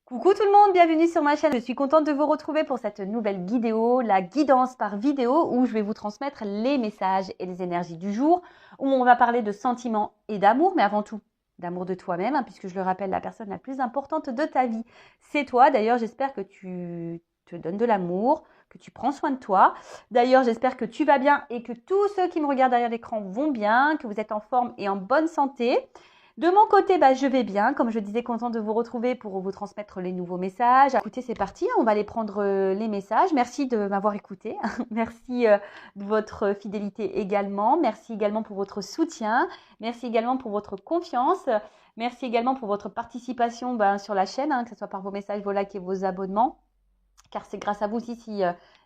Coucou tout le monde, bienvenue sur ma chaîne. Je suis contente de vous retrouver pour cette nouvelle vidéo, la guidance par vidéo, où je vais vous transmettre les messages et les énergies du jour, où on va parler de sentiments et d'amour, mais avant tout d'amour de toi-même, puisque je le rappelle, la personne la plus importante de ta vie, c'est toi. D'ailleurs, j'espère que tu te donnes de l'amour, que tu prends soin de toi. D'ailleurs, j'espère que tu vas bien et que tous ceux qui me regardent derrière l'écran vont bien, que vous êtes en forme et en bonne santé. De mon côté, je vais bien. Comme je disais, content de vous retrouver pour vous transmettre les nouveaux messages. Écoutez, c'est parti. On va aller prendre les messages. Merci de m'avoir écouté. Merci de votre fidélité également. Merci également pour votre soutien. Merci également pour votre confiance. Merci également pour votre participation sur la chaîne, que ce soit par vos messages, vos likes et vos abonnements. Car c'est grâce à vous aussi si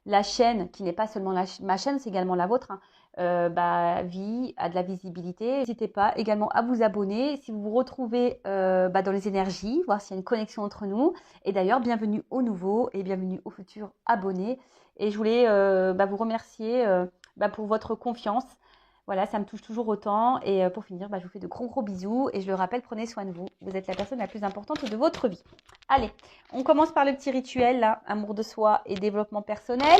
la chaîne, qui n'est pas seulement ma chaîne, c'est également la vôtre, vit, a de la visibilité. N'hésitez pas également à vous abonner si vous vous retrouvez dans les énergies, voir s'il y a une connexion entre nous. Et d'ailleurs, bienvenue aux nouveaux et bienvenue aux futurs abonnés. Et je voulais vous remercier pour votre confiance. Voilà, ça me touche toujours autant. Et pour finir, je vous fais de gros bisous. Et je le rappelle, prenez soin de vous. Vous êtes la personne la plus importante de votre vie. Allez, on commence par le petit rituel, là, amour de soi et développement personnel.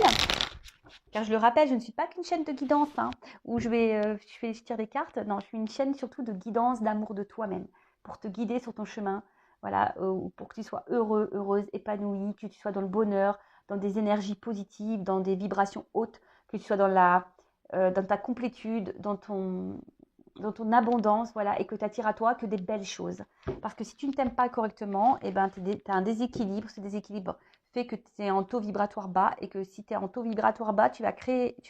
Car je le rappelle, je ne suis pas qu'une chaîne de guidance, où je tire des cartes. Non, je suis une chaîne surtout de guidance, d'amour de toi-même, pour te guider sur ton chemin, voilà, pour que tu sois heureux, heureuse, épanoui, que tu sois dans le bonheur, dans des énergies positives, dans des vibrations hautes, que tu sois dans ta complétude, dans ton abondance, voilà, et que tu attires à toi que des belles choses. Parce que si tu ne t'aimes pas correctement, tu as un déséquilibre. Ce déséquilibre fait que tu es en taux vibratoire bas, et que si tu es en taux vibratoire bas, tu vas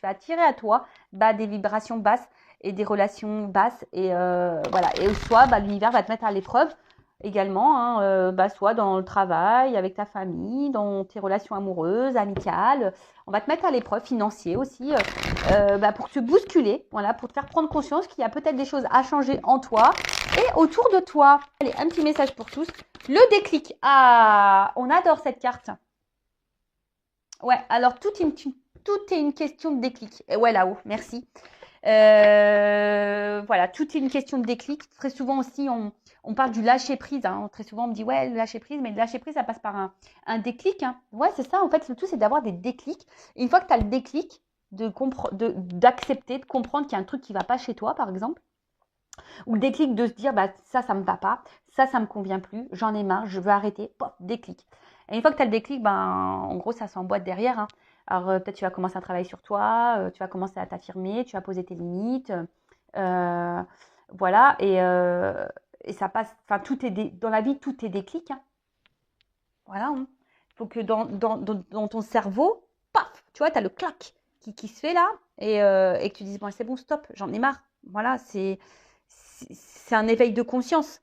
attirer à toi des vibrations basses et des relations basses. Et voilà. Et soit l'univers va te mettre à l'épreuve également, soit dans le travail, avec ta famille, dans tes relations amoureuses, amicales. On va te mettre à l'épreuve, financier aussi, pour te bousculer, voilà, pour te faire prendre conscience qu'il y a peut-être des choses à changer en toi et autour de toi. Allez, un petit message pour tous. Le déclic. Ah, on adore cette carte. Ouais, alors tout est une question de déclic. Et ouais, là-haut, merci. Voilà, tout est une question de déclic. Très souvent aussi, on parle du lâcher prise. Très souvent, on me dit, ouais, le lâcher prise, mais le lâcher prise, ça passe par un déclic. Ouais, c'est ça. En fait, le tout, c'est d'avoir des déclics. Et une fois que tu as le déclic, d'accepter, de comprendre qu'il y a un truc qui ne va pas chez toi, par exemple, ou le déclic de se dire, ça me va pas, ça me convient plus, j'en ai marre, je veux arrêter, pop, déclic. Et une fois que tu as le déclic, en gros, ça s'emboîte derrière. Alors, peut-être tu vas commencer un travail sur toi, tu vas commencer à t'affirmer, tu vas poser tes limites. Voilà, et ça passe, tout est dans la vie, tout est déclic. Voilà. Il faut que dans ton cerveau, paf, tu vois, tu as le clac qui se fait là, et que tu dises, bon, c'est bon, stop, j'en ai marre. Voilà, c'est un éveil de conscience.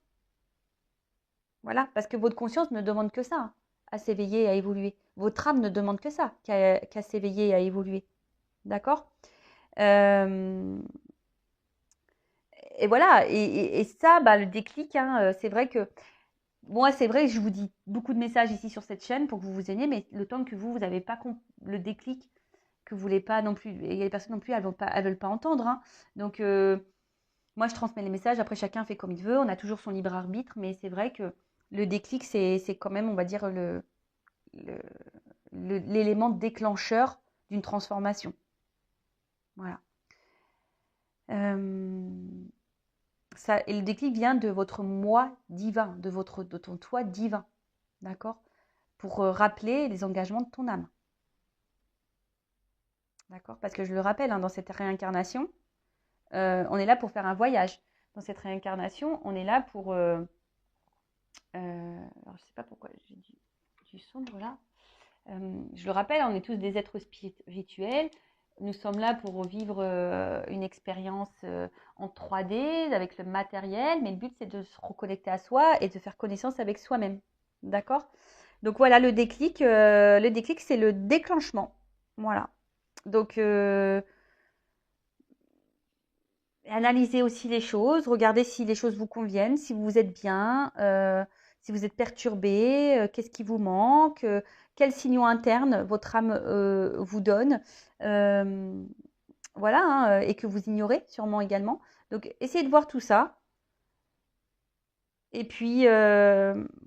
Voilà, parce que votre conscience ne demande que ça, à s'éveiller et à évoluer. Votre âme ne demande que ça, qu'à s'éveiller et à évoluer. D'accord. Et voilà, et ça, le déclic, c'est vrai que moi, c'est vrai que je vous dis beaucoup de messages ici sur cette chaîne pour que vous vous ayez, mais le temps que vous n'avez pas le déclic, que vous voulez pas non plus, et les personnes non plus, elles veulent pas entendre. Donc, moi, je transmets les messages, après chacun fait comme il veut, on a toujours son libre arbitre, mais c'est vrai que le déclic, c'est quand même, on va dire, l'élément déclencheur d'une transformation. Voilà. Et le déclic vient de votre moi divin, de ton toi divin, d'accord, pour rappeler les engagements de ton âme. D'accord. Parce que je le rappelle, dans cette réincarnation, on est là pour faire un voyage. Dans cette réincarnation, on est là pour... alors, je ne sais pas pourquoi j'ai du sombre là. Je le rappelle, on est tous des êtres spirituels. Nous sommes là pour vivre une expérience en 3D avec le matériel, mais le but, c'est de se reconnecter à soi et de faire connaissance avec soi-même. D'accord. Donc voilà, le déclic, c'est le déclenchement. Voilà. Donc, analysez aussi les choses, regardez si les choses vous conviennent, si vous êtes bien, si vous êtes perturbé, qu'est-ce qui vous manque, quels signaux internes votre âme vous donne, voilà, et que vous ignorez sûrement également. Donc, essayez de voir tout ça. Et puis,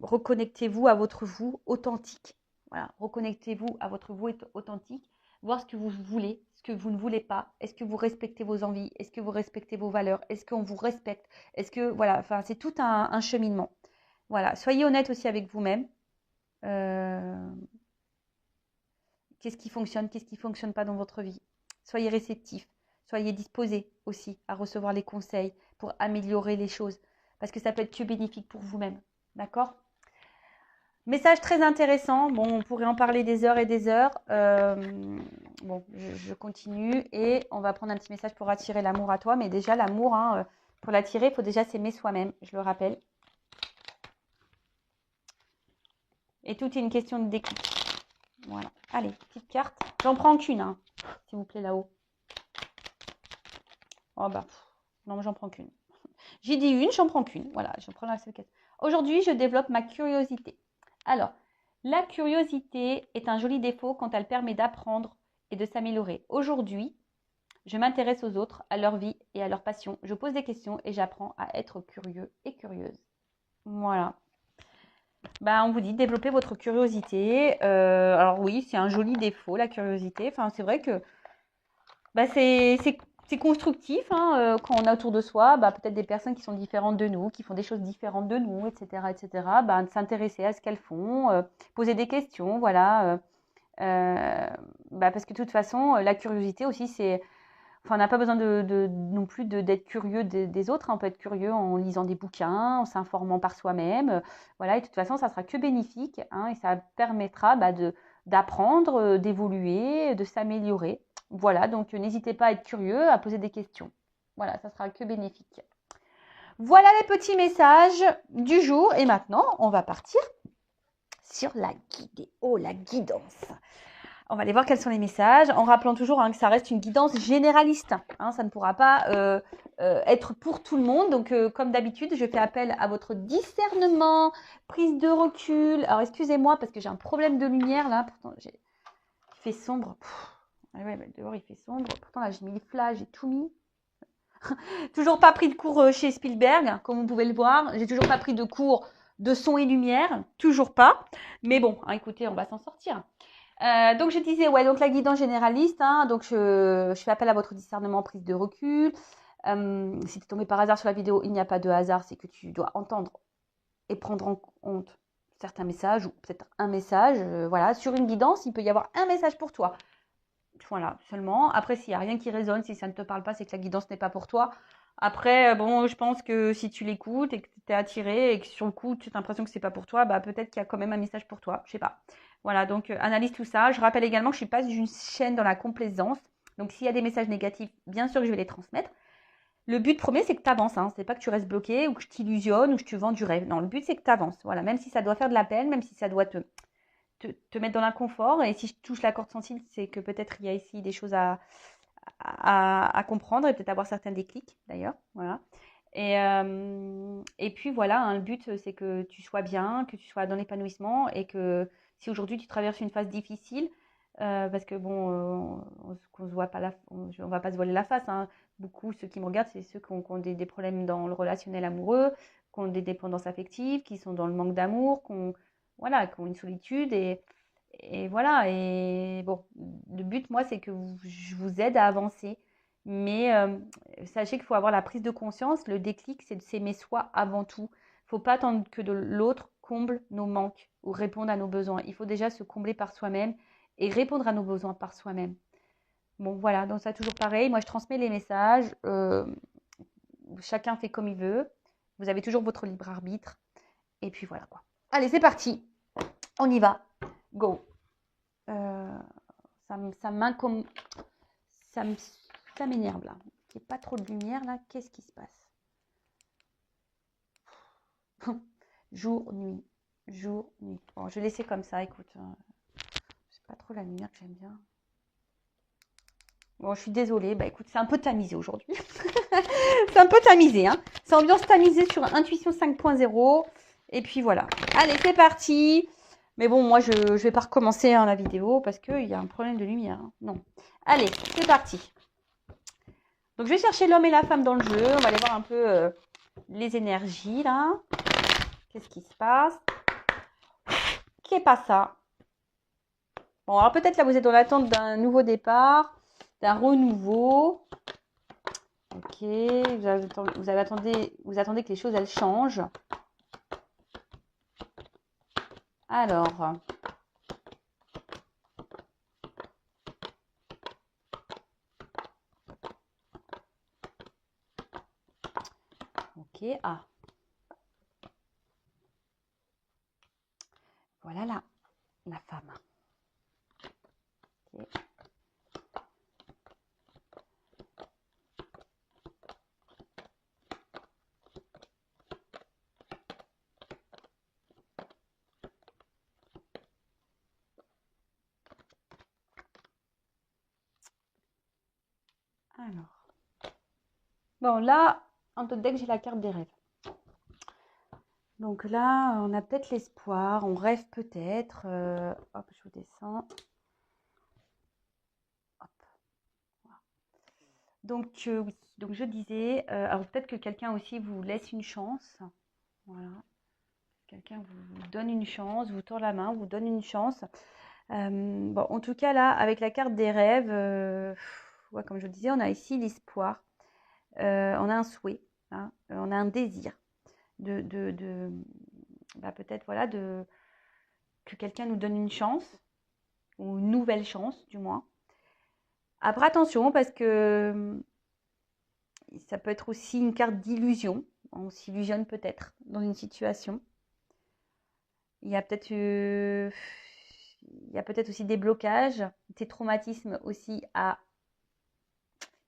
reconnectez-vous à votre vous authentique. Voilà, reconnectez-vous à votre vous authentique, voir ce que vous voulez, ce que vous ne voulez pas. Est-ce que vous respectez vos envies? Est-ce que vous respectez vos valeurs? Est-ce qu'on vous respecte? Est-ce que, voilà, enfin, c'est tout un cheminement. Voilà, soyez honnête aussi avec vous-même. Qu'est-ce qui fonctionne pas dans votre vie? Soyez réceptif, soyez disposé aussi à recevoir les conseils pour améliorer les choses. Parce que ça peut être que bénéfique pour vous-même. D'accord? Message très intéressant. Bon, on pourrait en parler des heures et des heures. Bon, je continue et on va prendre un petit message pour attirer l'amour à toi. Mais déjà, l'amour, hein, pour l'attirer, il faut déjà s'aimer soi-même. Je le rappelle. Et tout est une question de déclic. Voilà. Allez, petite carte. J'en prends qu'une, hein, s'il vous plaît, là-haut. Oh bah, non, j'en prends qu'une. J'ai dit une, j'en prends qu'une. Voilà, je prends la seule carte. Aujourd'hui, je développe ma curiosité. Alors, la curiosité est un joli défaut quand elle permet d'apprendre et de s'améliorer. Aujourd'hui, je m'intéresse aux autres, à leur vie et à leurs passions. Je pose des questions et j'apprends à être curieux et curieuse. Voilà. Bah, on vous dit développer votre curiosité. Alors oui, c'est un joli défaut, la curiosité. Enfin, c'est vrai que bah, c'est constructif hein, quand on a autour de soi bah, peut-être des personnes qui sont différentes de nous, qui font des choses différentes de nous, etc. etc. Bah, de s'intéresser à ce qu'elles font, poser des questions, voilà. Bah, parce que de toute façon, la curiosité aussi, c'est... Enfin, on n'a pas besoin non plus d'être curieux des autres. Hein. On peut être curieux en lisant des bouquins, en s'informant par soi-même. Voilà, et de toute façon, ça sera que bénéfique hein, et ça permettra bah, d'apprendre, d'évoluer, de s'améliorer. Voilà, donc n'hésitez pas à être curieux, à poser des questions. Voilà, ça sera que bénéfique. Voilà les petits messages du jour. Et maintenant, on va partir sur la guidée. La guidance. On va aller voir quels sont les messages, en rappelant toujours hein, que ça reste une guidance généraliste. Hein, ça ne pourra pas être pour tout le monde. Donc, comme d'habitude, je fais appel à votre discernement, prise de recul. Alors, excusez-moi parce que j'ai un problème de lumière là. Pourtant, il fait sombre. Ouais, dehors, il fait sombre. Pourtant, là, j'ai mis les flashs, j'ai tout mis. Toujours pas pris de cours chez Spielberg, comme vous pouvez le voir. J'ai toujours pas pris de cours de son et lumière. Toujours pas. Mais bon, hein, écoutez, on va s'en sortir. Donc je disais, ouais, donc la guidance généraliste, hein, donc je fais appel à votre discernement, prise de recul. Si tu es tombé par hasard sur la vidéo, il n'y a pas de hasard, c'est que tu dois entendre et prendre en compte certains messages ou peut-être un message. Voilà, sur une guidance, il peut y avoir un message pour toi. Voilà, seulement. Après, s'il n'y a rien qui résonne, si ça ne te parle pas, c'est que la guidance n'est pas pour toi. Après, bon, je pense que si tu l'écoutes et que tu es attiré et que sur le coup, tu as l'impression que c'est pas pour toi, bah peut-être qu'il y a quand même un message pour toi. Je sais pas. Voilà, donc analyse tout ça. Je rappelle également que je suis pas une chaîne dans la complaisance. Donc s'il y a des messages négatifs, bien sûr que je vais les transmettre. Le but premier, c'est que tu avances. Hein. C'est pas que tu restes bloqué ou que je t'illusionne ou que je te vends du rêve. Non, le but, c'est que tu avances. Voilà, même si ça doit faire de la peine, même si ça doit te mettre dans l'inconfort. Et si je touche la corde sensible, c'est que peut-être il y a ici des choses à comprendre et peut-être avoir certains déclics d'ailleurs. Voilà. Et puis voilà, hein, le but c'est que tu sois bien, que tu sois dans l'épanouissement et que si aujourd'hui tu traverses une phase difficile, parce que bon, on se voit pas on va pas se voiler la face. Hein. Beaucoup, ceux qui me regardent, c'est ceux qui ont des problèmes dans le relationnel amoureux, qui ont des dépendances affectives, qui sont dans le manque d'amour, voilà, qui ont une solitude et voilà. Et bon, le but, moi, c'est que je vous aide à avancer. Mais sachez qu'il faut avoir la prise de conscience. Le déclic, c'est de s'aimer soi avant tout. Il ne faut pas attendre que de l'autre comble nos manques ou réponde à nos besoins. Il faut déjà se combler par soi-même et répondre à nos besoins par soi-même. Bon, voilà, donc ça toujours pareil. Moi, je transmets les messages. Chacun fait comme il veut. Vous avez toujours votre libre arbitre. Et puis voilà quoi. Allez, c'est parti. On y va. Go. Ça m'énerve là. Il n'y a pas trop de lumière là. Qu'est-ce qui se passe? Jour, nuit. Jour, nuit. Bon, je vais laisser comme ça, écoute. C'est pas trop la lumière que j'aime bien. Bon, je suis désolée. Bah écoute, c'est un peu tamisé aujourd'hui. C'est un peu tamisé. Hein. C'est ambiance tamisée sur Intuition 5.0. Et puis voilà. Allez, c'est parti. Mais bon, moi, je ne vais pas recommencer hein, la vidéo parce qu'il y a un problème de lumière. Hein. Non. Allez, c'est parti. Donc, je vais chercher l'homme et la femme dans le jeu. On va aller voir un peu les énergies, là. Qu'est-ce qui se passe? Qui est pas ça? Bon, alors peut-être là, vous êtes dans l'attente d'un nouveau départ, d'un renouveau. Ok, vous attendez que les choses, elles changent. Alors, ok, ah, voilà la femme. Ok. Alors, bon là, en tête deck, j'ai la carte des rêves. Donc là, on a peut-être l'espoir, on rêve peut-être. Hop, je vous descends. Hop. Voilà. Donc oui, donc je disais, alors peut-être que quelqu'un aussi vous laisse une chance. Voilà. Quelqu'un vous donne une chance, vous tord la main, vous donne une chance. Bon, en tout cas là, avec la carte des rêves, ouais, comme je le disais, on a ici l'espoir. On a un souhait, hein, on a un désir bah, peut-être voilà, que quelqu'un nous donne une chance, ou une nouvelle chance du moins. Après attention, parce que ça peut être aussi une carte d'illusion. On s'illusionne peut-être dans une situation. Il y a peut-être aussi des blocages, des traumatismes aussi à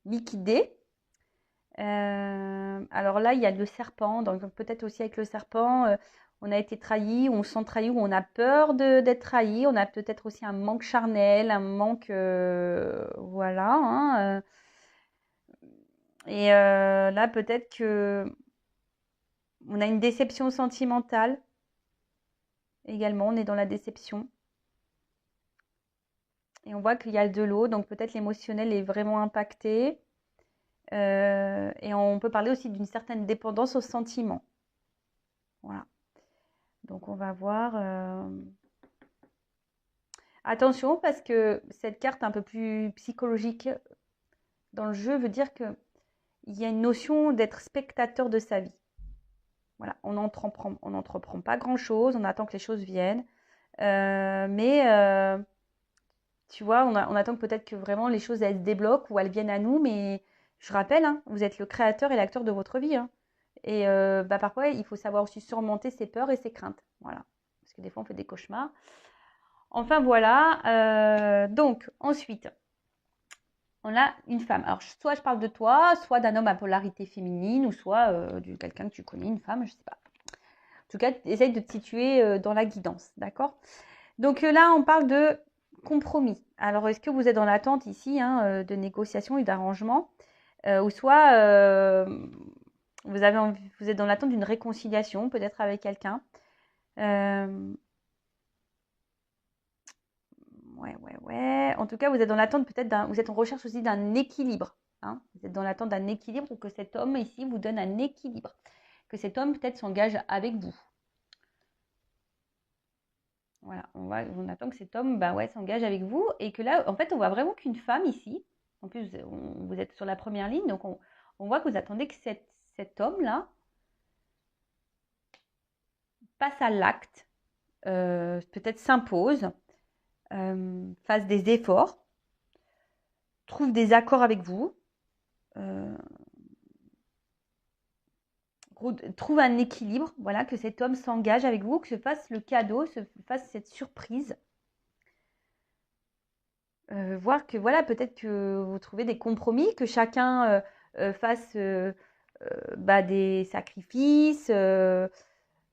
liquider. Alors là, il y a le serpent, donc peut-être aussi avec le serpent, on a été trahi, on se sent trahi, ou on a peur d'être trahi, on a peut-être aussi un manque charnel, un manque, voilà. Hein, et là, peut-être que on a une déception sentimentale également, on est dans la déception. Et on voit qu'il y a de l'eau, donc peut-être l'émotionnel est vraiment impacté. Et on peut parler aussi d'une certaine dépendance aux sentiments. Voilà. Donc on va voir. Attention, parce que cette carte un peu plus psychologique dans le jeu veut dire qu'il y a une notion d'être spectateur de sa vie. Voilà, on n'entreprend pas grand-chose, on attend que les choses viennent. Mais tu vois, on attend peut-être que vraiment les choses elles se débloquent ou elles viennent à nous. Mais je rappelle, hein, vous êtes le créateur et l'acteur de votre vie. Hein. Et bah, parfois, il faut savoir aussi surmonter ses peurs et ses craintes. Voilà. Parce que des fois, on fait des cauchemars. Enfin, voilà. Donc, ensuite, on a une femme. Alors, soit je parle de toi, soit d'un homme à polarité féminine, ou soit de quelqu'un que tu connais, une femme, je ne sais pas. En tout cas, essaye de te situer dans la guidance, d'accord? Donc là, on parle de compromis. Alors, est-ce que vous êtes dans l'attente ici de négociation et d'arrangement, ou soit vous êtes dans l'attente d'une réconciliation, peut-être avec quelqu'un. Ouais. En tout cas, vous êtes dans l'attente vous êtes en recherche aussi d'un équilibre. Hein. Vous êtes dans l'attente d'un équilibre, ou que cet homme ici vous donne un équilibre. Que cet homme peut-être s'engage avec vous. Voilà, on attend que cet homme s'engage avec vous, et que là, en fait, on voit vraiment qu'une femme ici, en plus, vous êtes sur la première ligne, donc on voit que vous attendez que cet homme-là passe à l'acte, peut-être s'impose, fasse des efforts, trouve des accords avec vous, trouve un équilibre, voilà, que cet homme s'engage avec vous, que se fasse le cadeau, se fasse cette surprise. Voir que voilà, peut-être que vous trouvez des compromis, que chacun fasse des sacrifices.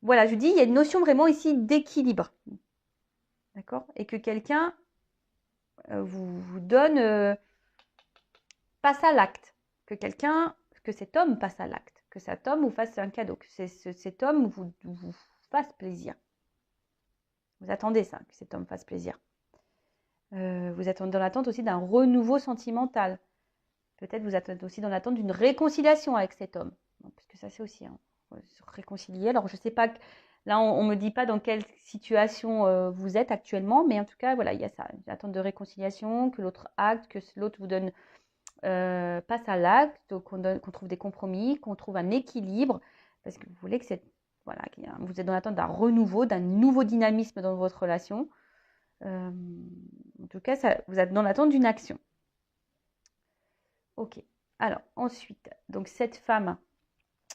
Voilà, je dis, il y a une notion vraiment ici d'équilibre. D'accord? Et que quelqu'un vous donne, passe à l'acte. Que cet homme passe à l'acte. Que cet homme vous fasse un cadeau. Que cet homme vous fasse plaisir. Vous attendez ça, que cet homme fasse plaisir. Vous êtes dans l'attente aussi d'un renouveau sentimental. Peut-être vous êtes aussi dans l'attente d'une réconciliation avec cet homme. Parce que ça, c'est aussi se réconcilier. Alors, je ne sais pas Là, on ne me dit pas dans quelle situation vous êtes actuellement, mais en tout cas, voilà, il y a ça. L'attente de réconciliation, que l'autre acte, que l'autre vous donne, passe à l'acte, qu'on trouve des compromis, qu'on trouve un équilibre, parce que vous voulez que voilà, vous êtes dans l'attente d'un renouveau, d'un nouveau dynamisme dans votre relation. En tout cas, vous êtes dans l'attente d'une action. Ok. Alors, ensuite, donc cette femme,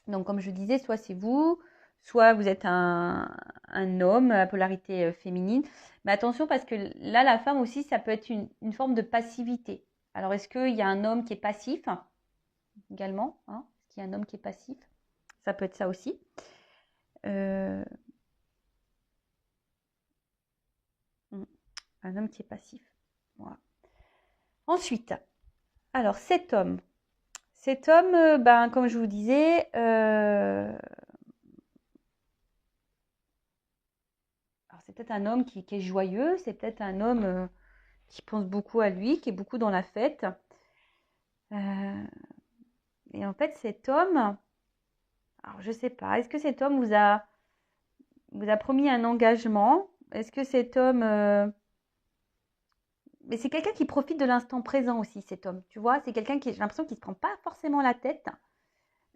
donc comme je disais, soit c'est vous, soit vous êtes un homme à polarité féminine. Mais attention parce que là, la femme aussi, ça peut être une forme de passivité. Alors, est-ce qu'il y a un homme qui est passif également, hein? Est-ce qu'il y a un homme qui est passif? Ça peut être ça aussi. Un homme qui est passif. Voilà. Ensuite, alors cet homme, ben, comme je vous disais, alors c'est peut-être un homme qui est joyeux, c'est peut-être un homme qui pense beaucoup à lui, qui est beaucoup dans la fête. Et en fait, cet homme, alors je sais pas, est-ce que cet homme vous a promis un engagement? Est-ce que cet homme, mais c'est quelqu'un qui profite de l'instant présent aussi, cet homme. Tu vois, c'est quelqu'un qui, j'ai l'impression qu'il ne se prend pas forcément la tête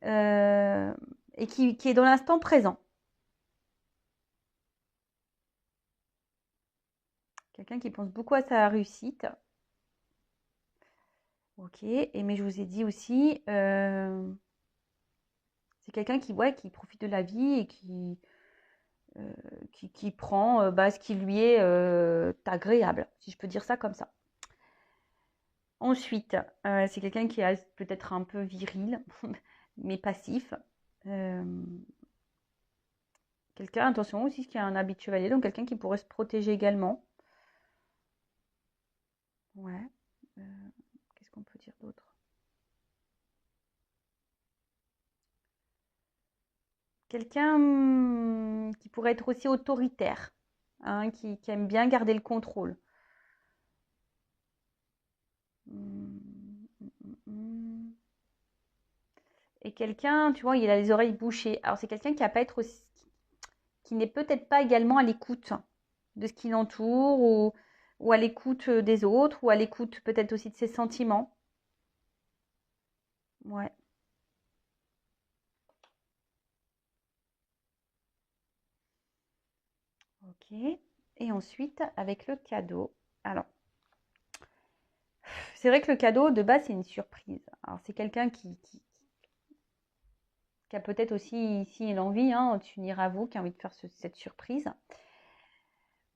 et qui est dans l'instant présent. Quelqu'un qui pense beaucoup à sa réussite. Ok, et mais je vous ai dit aussi, c'est quelqu'un qui profite de la vie et qui prend ce qui lui est agréable, si je peux dire ça comme ça. Ensuite, c'est quelqu'un qui est peut-être un peu viril, mais passif. Quelqu'un, attention aussi, qui a un habit de chevalier, donc quelqu'un qui pourrait se protéger également. Ouais. Qu'est-ce qu'on peut dire d'autre? Quelqu'un qui pourrait être aussi autoritaire, hein, qui aime bien garder le contrôle. Et quelqu'un, tu vois, il a les oreilles bouchées. Alors c'est quelqu'un qui a pas être aussi, qui n'est peut-être pas également à l'écoute de ce qui l'entoure ou à l'écoute des autres ou à l'écoute peut-être aussi de ses sentiments. Ouais. Ok. Et ensuite, avec le cadeau. Alors, c'est vrai que le cadeau, de base, c'est une surprise. Alors, c'est quelqu'un qui a peut-être aussi ici l'envie, hein, tu n'iras à vous, qui a envie de faire cette surprise.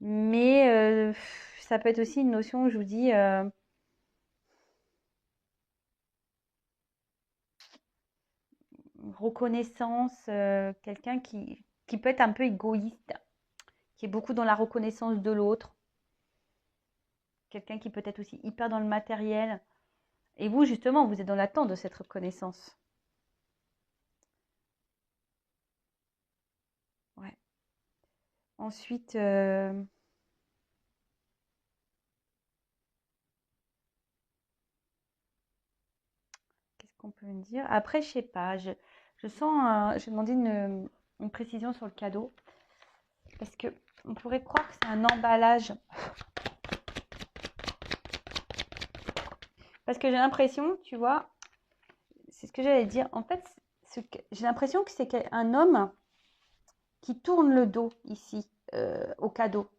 Mais ça peut être aussi une notion, je vous dis, reconnaissance, quelqu'un qui peut être un peu égoïste, qui est beaucoup dans la reconnaissance de l'autre, quelqu'un qui peut être aussi hyper dans le matériel. Et vous, justement, vous êtes dans l'attente de cette reconnaissance. Ouais. Ensuite, qu'est-ce qu'on peut me dire? Après, je sais pas, je sens, j'ai demandé une précision sur le cadeau, parce que on pourrait croire que c'est un emballage. Parce que j'ai l'impression, tu vois, c'est ce que j'allais dire. En fait, j'ai l'impression que c'est un homme qui tourne le dos ici au cadeau.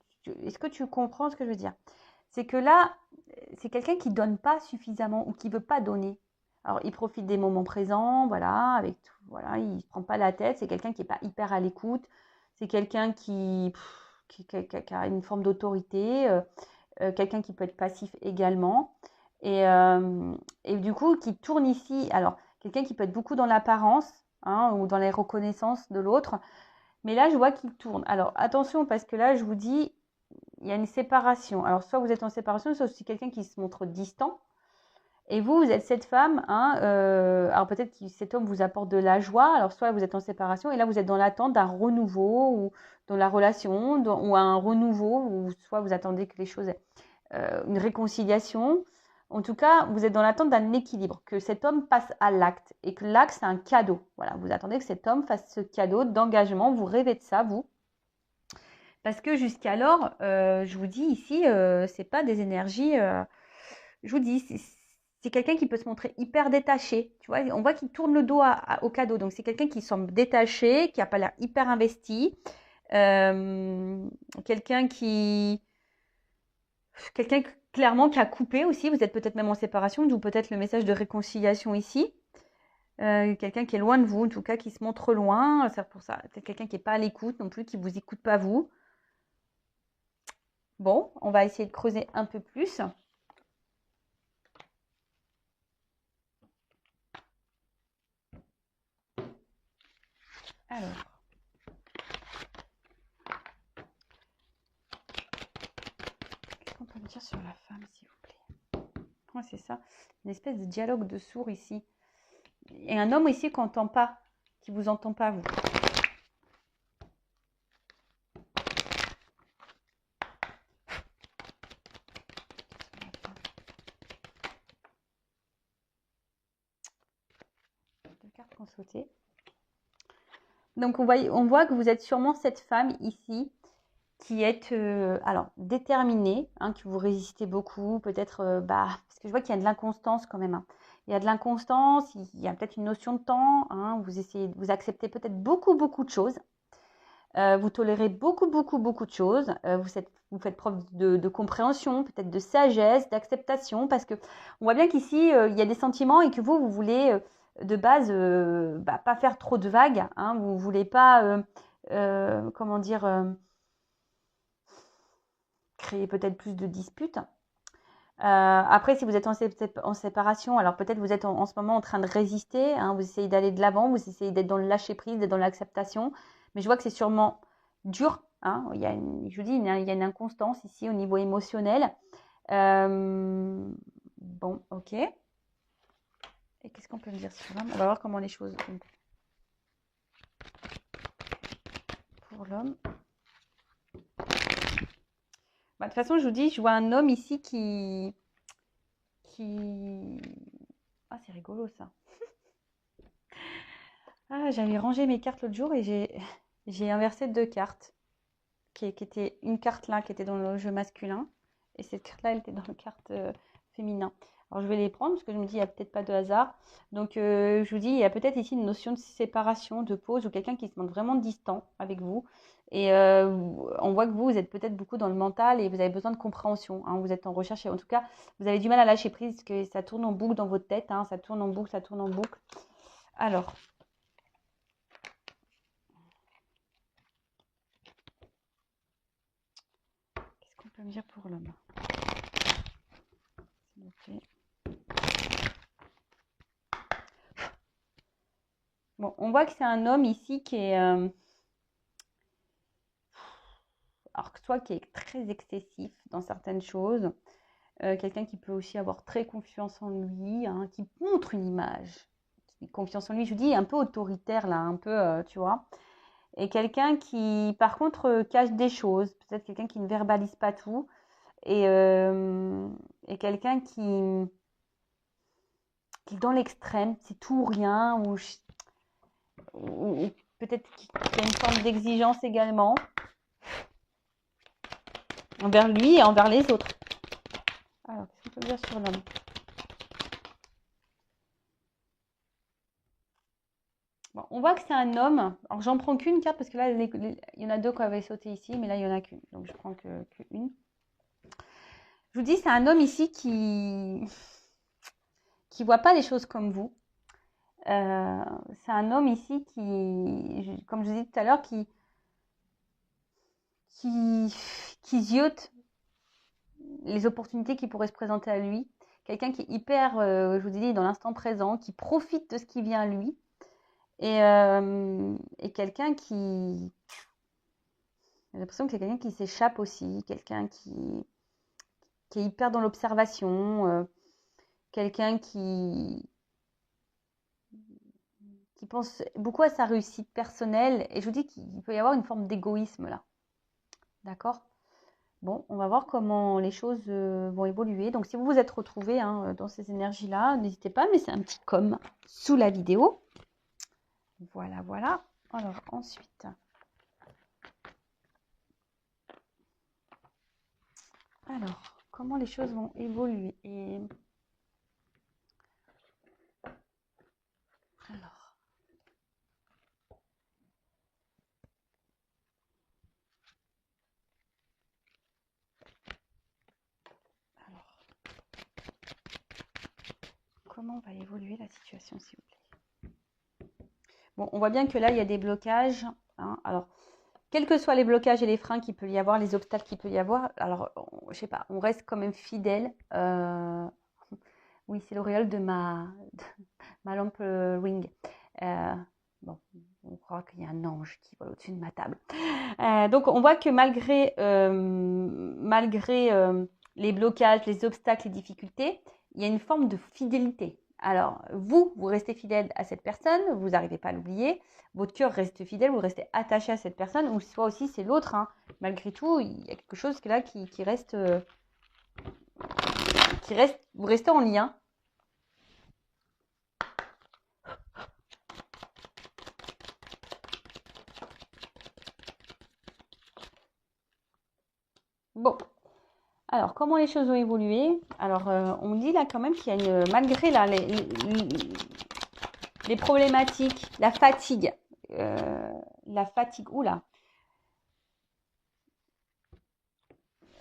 Est-ce que tu comprends ce que je veux dire? C'est que là, c'est quelqu'un qui donne pas suffisamment ou qui veut pas donner. Alors, il profite des moments présents, voilà, avec tout, voilà, il se prend pas la tête. C'est quelqu'un qui est pas hyper à l'écoute. C'est quelqu'un qui a une forme d'autorité, quelqu'un qui peut être passif également. Et du coup, qui tourne ici. Alors, quelqu'un qui peut être beaucoup dans l'apparence, hein, ou dans les reconnaissances de l'autre. Mais là, je vois qu'il tourne. Alors, attention, parce que là, je vous dis, il y a une séparation. Alors, soit vous êtes en séparation, soit c'est quelqu'un qui se montre distant. Et vous, vous êtes cette femme, hein, alors peut-être que cet homme vous apporte de la joie. Alors, soit vous êtes en séparation, et là, vous êtes dans l'attente d'un renouveau, ou dans la relation, ou un renouveau, ou soit vous attendez que les choses, une réconciliation. En tout cas, vous êtes dans l'attente d'un équilibre, que cet homme passe à l'acte, et que l'acte, c'est un cadeau. Voilà, vous attendez que cet homme fasse ce cadeau d'engagement, vous rêvez de ça, vous. Parce que jusqu'alors, je vous dis ici, c'est pas des énergies, je vous dis, c'est quelqu'un qui peut se montrer hyper détaché. Tu vois, on voit qu'il tourne le dos au cadeau. Donc, c'est quelqu'un qui semble détaché, qui n'a pas l'air hyper investi. Quelqu'un clairement qui a coupé aussi. Vous êtes peut-être même en séparation, d'où peut-être le message de réconciliation ici. Quelqu'un qui est loin de vous, en tout cas qui se montre loin. C'est pour ça. Peut-être quelqu'un qui n'est pas à l'écoute non plus, qui ne vous écoute pas vous. Bon, on va essayer de creuser un peu plus. Alors. Qu'est-ce qu'on peut me dire sur la femme, s'il vous plaît? Ouais, c'est ça. Une espèce de dialogue de sourds ici. Et un homme ici qu'on n'entend pas, qui vous entend pas, vous. Deux cartes qu'on sautait. Donc, on voit que vous êtes sûrement cette femme ici qui est alors déterminée, hein, que vous résistez beaucoup, peut-être, parce que je vois qu'il y a de l'inconstance quand même. Hein. Il y a de l'inconstance, il y a peut-être une notion de temps, hein, vous acceptez peut-être beaucoup de choses. Vous tolérez beaucoup de choses. Vous faites preuve de compréhension, peut-être de sagesse, d'acceptation, parce que on voit bien qu'ici, il y a des sentiments et que vous voulez de base pas faire trop de vagues. Hein, vous ne voulez pas, comment dire, créer peut-être plus de disputes. Après, si vous êtes en séparation, alors peut-être vous êtes en ce moment en train de résister, hein, vous essayez d'aller de l'avant, vous essayez d'être dans le lâcher-prise, d'être dans l'acceptation, mais je vois que c'est sûrement dur. Hein, je vous dis, il y a une inconstance ici au niveau émotionnel. Bon, ok. Et qu'est-ce qu'on peut me dire sur l'homme? On va voir comment les choses sont pour l'homme. De toute façon, je vous dis, je vois un homme ici qui... Ah, c'est rigolo ça. Ah, j'avais rangé mes cartes l'autre jour et j'ai inversé deux cartes. Qui était une carte là qui était dans le jeu masculin et cette carte là elle était dans le carte féminin. Alors je vais les prendre parce que je me dis il n'y a peut-être pas de hasard. Donc je vous dis il y a peut-être ici une notion de séparation, de pause ou quelqu'un qui se montre vraiment distant avec vous. Et on voit que vous êtes peut-être beaucoup dans le mental et vous avez besoin de compréhension. Hein, vous êtes en recherche et en tout cas vous avez du mal à lâcher prise parce que ça tourne en boucle dans votre tête. Hein, ça tourne en boucle, ça tourne en boucle. Alors. Qu'est-ce qu'on peut me dire pour l'homme? S'il vous plaît. Bon, on voit que c'est un homme ici qui est, alors soit qui est très excessif dans certaines choses, quelqu'un qui peut aussi avoir très confiance en lui, hein, qui montre une image, confiance en lui, je vous dis, un peu autoritaire là, un peu, tu vois, et quelqu'un qui, par contre, cache des choses, peut-être quelqu'un qui ne verbalise pas tout, et quelqu'un qui est dans l'extrême, c'est tout ou rien, ou peut-être qu'il y a une forme d'exigence également envers lui et envers les autres. Alors, qu'est-ce qu'on peut dire sur l'homme? Bon, on voit que c'est un homme. Alors, j'en prends qu'une carte parce que là, il y en a deux qui avaient sauté ici, mais là, il n'y en a qu'une. Donc, je prends qu'une. Je vous dis, c'est un homme ici qui voit pas les choses comme vous. C'est un homme ici qui, comme je vous disais tout à l'heure, qui ziote les opportunités qui pourraient se présenter à lui. Quelqu'un qui est hyper, je vous dis, dans l'instant présent, qui profite de ce qui vient à lui. Et quelqu'un qui... J'ai l'impression que c'est quelqu'un qui s'échappe aussi, quelqu'un qui est hyper dans l'observation, quelqu'un qui pense beaucoup à sa réussite personnelle. Et je vous dis qu'il peut y avoir une forme d'égoïsme là. D'accord? Bon, on va voir comment les choses vont évoluer. Donc, si vous vous êtes retrouvés hein, dans ces énergies-là, n'hésitez pas, mais c'est un petit com sous la vidéo. Voilà, voilà. Alors, ensuite, Alors, comment les choses vont évoluer? Alors, comment va évoluer la situation, s'il vous plaît? Bon, on voit bien que là, il y a des blocages. Hein. Alors, quels que soient les blocages et les freins qu'il peut y avoir, les obstacles qu'il peut y avoir, alors, je sais pas, on reste quand même fidèle. Oui, c'est l'auréole de ma lampe ring. Bon, on croit qu'il y a un ange qui vole au-dessus de ma table. Donc, on voit que malgré les blocages, les obstacles, les difficultés, il y a une forme de fidélité. Alors, vous restez fidèle à cette personne, vous n'arrivez pas à l'oublier, votre cœur reste fidèle, vous restez attaché à cette personne, ou soit aussi c'est l'autre. Hein. Malgré tout, il y a quelque chose là qui reste, vous restez en lien. Bon, alors comment les choses ont évolué? Alors, on dit là quand même qu'il y a malgré là, les problématiques, la fatigue, oula,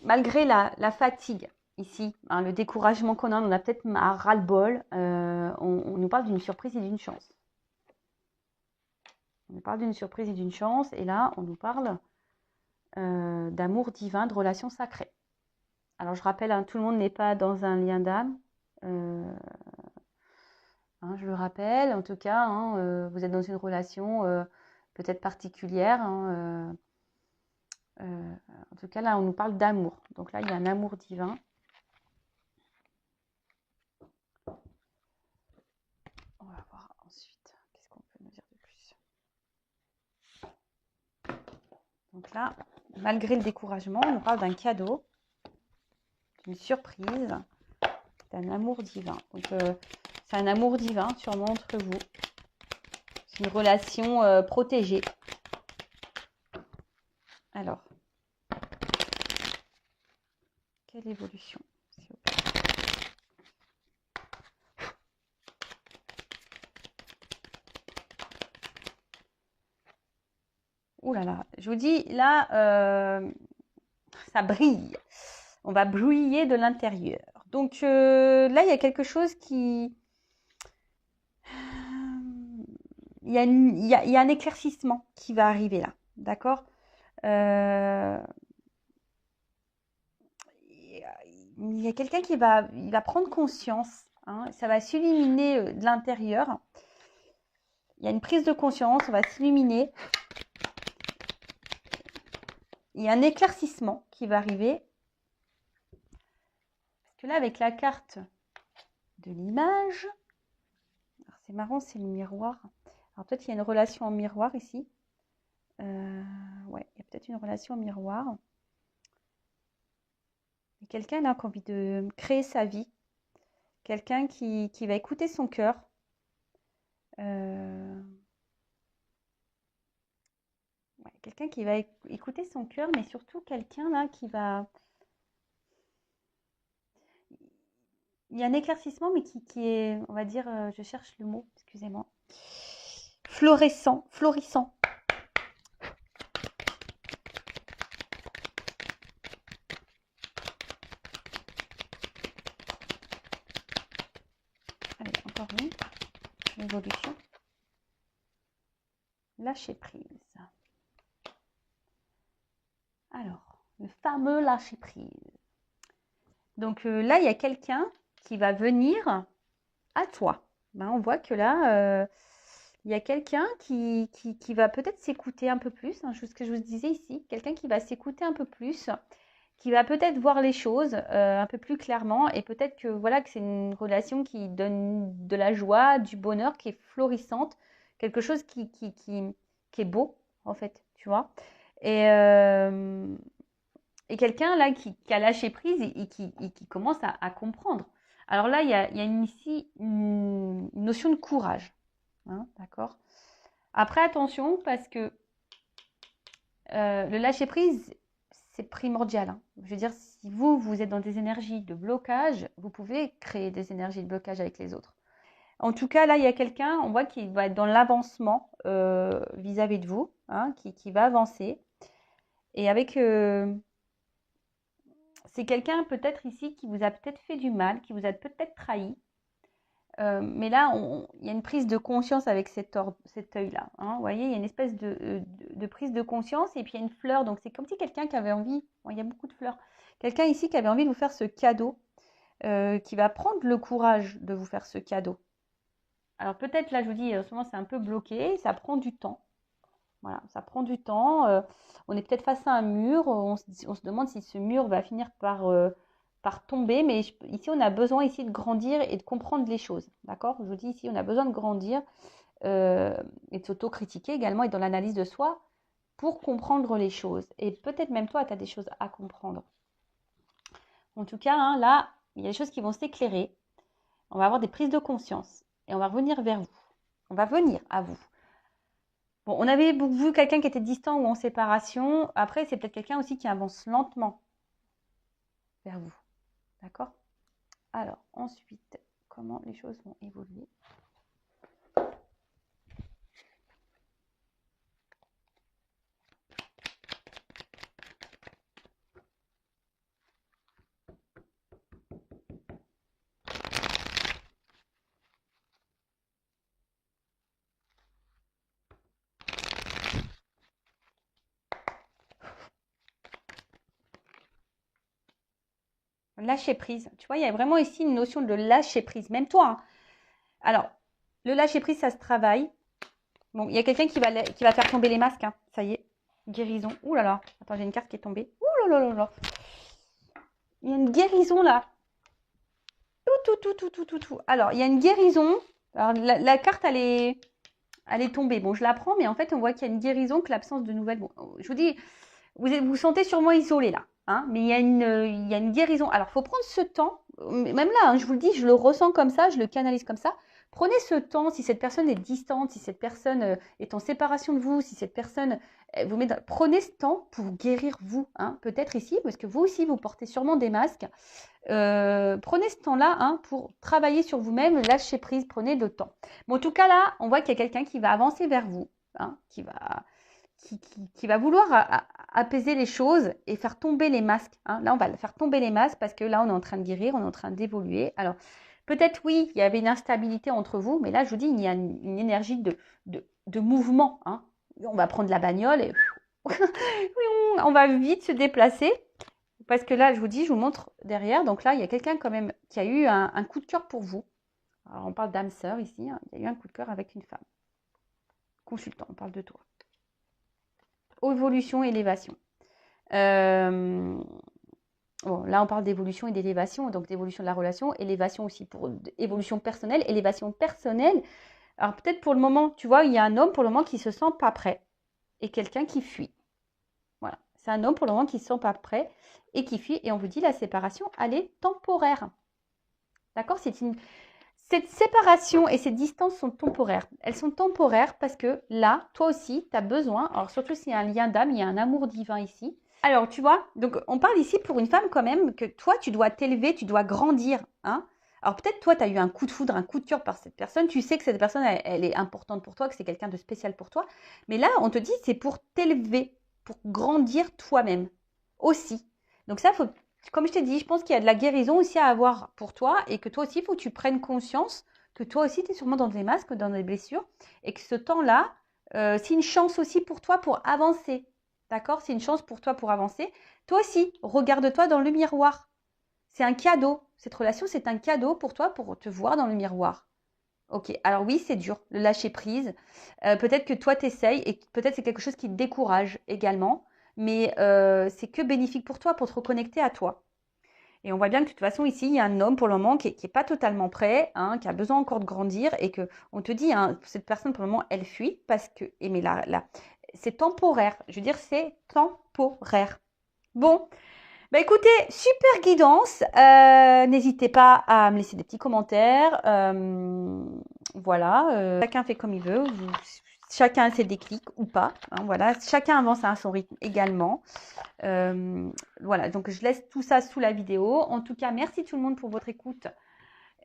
malgré la fatigue ici, hein, le découragement qu'on a, on a peut-être un ras-le-bol, on nous parle d'une surprise et d'une chance. On nous parle d'une surprise et d'une chance, et là, on nous parle d'amour divin, de relations sacrées. Alors, je rappelle, hein, tout le monde n'est pas dans un lien d'âme. Hein, je le rappelle, en tout cas, hein, vous êtes dans une relation peut-être particulière. Hein, en tout cas, là, on nous parle d'amour. Donc là, il y a un amour divin. On va voir ensuite. Qu'est-ce qu'on peut nous dire de plus? Donc là, malgré le découragement, on nous parle d'un cadeau, d'une surprise, d'un amour divin. Donc, c'est un amour divin, sûrement entre vous. C'est une relation protégée. Alors, quelle évolution, s'il vous plaît? Ouh là là, je vous dis, là, ça brille. On va briller de l'intérieur. Donc là, il y a quelque chose qui... Il y a un éclaircissement qui va arriver là. D'accord? Il y a quelqu'un qui va prendre conscience. Hein, ça va s'illuminer de l'intérieur. Il y a une prise de conscience, on va s'illuminer. Il y a un éclaircissement qui va arriver. Parce que là, avec la carte de l'image, c'est marrant, c'est le miroir. Alors peut-être qu'il y a une relation en miroir ici. Ouais, il y a peut-être une relation en miroir. Et quelqu'un là qui a envie de créer sa vie. Quelqu'un qui va écouter son cœur. Ouais, quelqu'un qui va écouter son cœur, mais surtout quelqu'un là qui va... Il y a un éclaircissement, mais qui est, on va dire, je cherche le mot, excusez-moi. Florissant. Allez, encore une évolution. Lâcher prise. Alors, le fameux lâcher prise. Donc là, il y a quelqu'un qui va venir à toi. Ben, on voit que là, il y a quelqu'un qui va peut-être s'écouter un peu plus, hein, ce que je vous disais ici, quelqu'un qui va s'écouter un peu plus, qui va peut-être voir les choses un peu plus clairement, et peut-être que voilà que c'est une relation qui donne de la joie, du bonheur, qui est florissante, quelque chose qui est beau en fait, tu vois. Et quelqu'un là qui a lâché prise et qui commence à comprendre. Alors là, il y a ici une notion de courage. Hein, d'accord? Après, attention, parce que le lâcher prise, c'est primordial, hein. Je veux dire, si vous êtes dans des énergies de blocage, vous pouvez créer des énergies de blocage avec les autres. En tout cas, là, il y a quelqu'un, on voit qu'il va être dans l'avancement vis-à-vis de vous, hein, qui va avancer. Et avec... c'est quelqu'un peut-être ici qui vous a peut-être fait du mal, qui vous a peut-être trahi. Mais là, il y a une prise de conscience avec cet œil-là, hein. Vous voyez, il y a une espèce de prise de conscience et puis il y a une fleur. Donc, c'est comme si quelqu'un qui avait envie, bon, il y a beaucoup de fleurs, quelqu'un ici qui avait envie de vous faire ce cadeau, qui va prendre le courage de vous faire ce cadeau. Alors, peut-être, là, je vous dis, en ce moment, c'est un peu bloqué, ça prend du temps. Voilà, ça prend du temps. On est peut-être face à un mur, on se demande si ce mur va finir par tomber, mais ici, on a besoin ici de grandir et de comprendre les choses, d'accord? Je vous dis ici, on a besoin de grandir et de s'auto-critiquer également et dans l'analyse de soi pour comprendre les choses. Et peut-être même toi, tu as des choses à comprendre. En tout cas, hein, là, il y a des choses qui vont s'éclairer. On va avoir des prises de conscience et on va revenir vers vous. On va venir à vous. Bon, on avait vu quelqu'un qui était distant ou en séparation. Après, c'est peut-être quelqu'un aussi qui avance lentement vers vous. D'accord? Alors, ensuite, comment les choses vont évoluer? Lâcher prise. Tu vois, il y a vraiment ici une notion de lâcher prise. Même toi, hein. Alors, le lâcher prise, ça se travaille. Bon, il y a quelqu'un qui va faire tomber les masques, hein. Ça y est. Guérison. Ouh là là. Attends, j'ai une carte qui est tombée. Ouh là là là là. Il y a une guérison là. Tout. Alors, il y a une guérison. Alors, la carte, elle est tombée. Bon, je la prends, mais en fait, on voit qu'il y a une guérison, que l'absence de nouvelles. Bon, je vous dis, vous sentez sûrement isolé là, hein, mais il y a une guérison. Alors, il faut prendre ce temps. Même là, hein, je vous le dis, je le ressens comme ça, je le canalise comme ça. Prenez ce temps, si cette personne est distante, si cette personne est en séparation de vous, si cette personne vous met prenez ce temps pour guérir vous, hein, peut-être ici, parce que vous aussi, vous portez sûrement des masques. Prenez ce temps-là, hein, pour travailler sur vous-même, lâcher prise, prenez le temps. Bon, en tout cas, là, on voit qu'il y a quelqu'un qui va avancer vers vous, hein, qui va vouloir apaiser les choses et faire tomber les masques, hein. Là, on va faire tomber les masques parce que là, on est en train de guérir, on est en train d'évoluer. Alors, peut-être, oui, il y avait une instabilité entre vous, mais là, je vous dis, il y a une énergie de mouvement, hein. On va prendre la bagnole et on va vite se déplacer. Parce que là, je vous dis, je vous montre derrière. Donc là, il y a quelqu'un quand même qui a eu un coup de cœur pour vous. Alors, on parle d'âme sœur ici, hein. Il y a eu un coup de cœur avec une femme. Consultant, on parle de toi. Évolution, élévation. Bon, là, on parle d'évolution et d'élévation, donc d'évolution de la relation, élévation aussi pour évolution personnelle, élévation personnelle. Alors, peut-être pour le moment, tu vois, il y a un homme pour le moment qui ne se sent pas prêt et quelqu'un qui fuit. Voilà, c'est un homme pour le moment qui ne se sent pas prêt et qui fuit. Et on vous dit, la séparation, elle est temporaire. D'accord? Cette séparation et ces distances sont temporaires. Elles sont temporaires parce que là, toi aussi, tu as besoin, alors surtout s'il y a un lien d'âme, il y a un amour divin ici. Alors, tu vois, donc on parle ici pour une femme quand même que toi, tu dois t'élever, tu dois grandir, hein. Alors peut-être toi, tu as eu un coup de foudre, un coup de cœur par cette personne. Tu sais que cette personne, elle est importante pour toi, que c'est quelqu'un de spécial pour toi. Mais là, on te dit, c'est pour t'élever, pour grandir toi-même aussi. Donc ça, comme je t'ai dit, je pense qu'il y a de la guérison aussi à avoir pour toi et que toi aussi, il faut que tu prennes conscience que toi aussi, tu es sûrement dans des masques, dans des blessures et que ce temps-là, c'est une chance aussi pour toi pour avancer. D'accord? C'est une chance pour toi pour avancer. Toi aussi, regarde-toi dans le miroir. C'est un cadeau. Cette relation, c'est un cadeau pour toi pour te voir dans le miroir. Ok, alors oui, c'est dur, le lâcher prise. Peut-être que toi, tu essayes et peut-être c'est quelque chose qui te décourage également. Mais c'est que bénéfique pour toi, pour te reconnecter à toi. Et on voit bien que de toute façon, ici, il y a un homme pour le moment qui n'est pas totalement prêt, hein, qui a besoin encore de grandir et qu'on te dit, hein, cette personne pour le moment, elle fuit parce que, mais là, c'est temporaire. Je veux dire, c'est temporaire. Bon, bah écoutez, super guidance. N'hésitez pas à me laisser des petits commentaires. Voilà, chacun fait comme il veut. chacun a ses déclics ou pas. Hein, voilà, chacun avance à son rythme également. Voilà, donc je laisse tout ça sous la vidéo. En tout cas, merci tout le monde pour votre écoute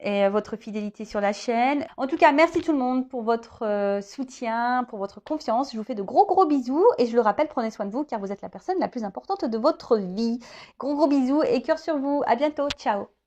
et votre fidélité sur la chaîne. En tout cas, merci tout le monde pour votre soutien, pour votre confiance. Je vous fais de gros bisous et je le rappelle, prenez soin de vous car vous êtes la personne la plus importante de votre vie. Gros bisous et cœur sur vous. À bientôt. Ciao.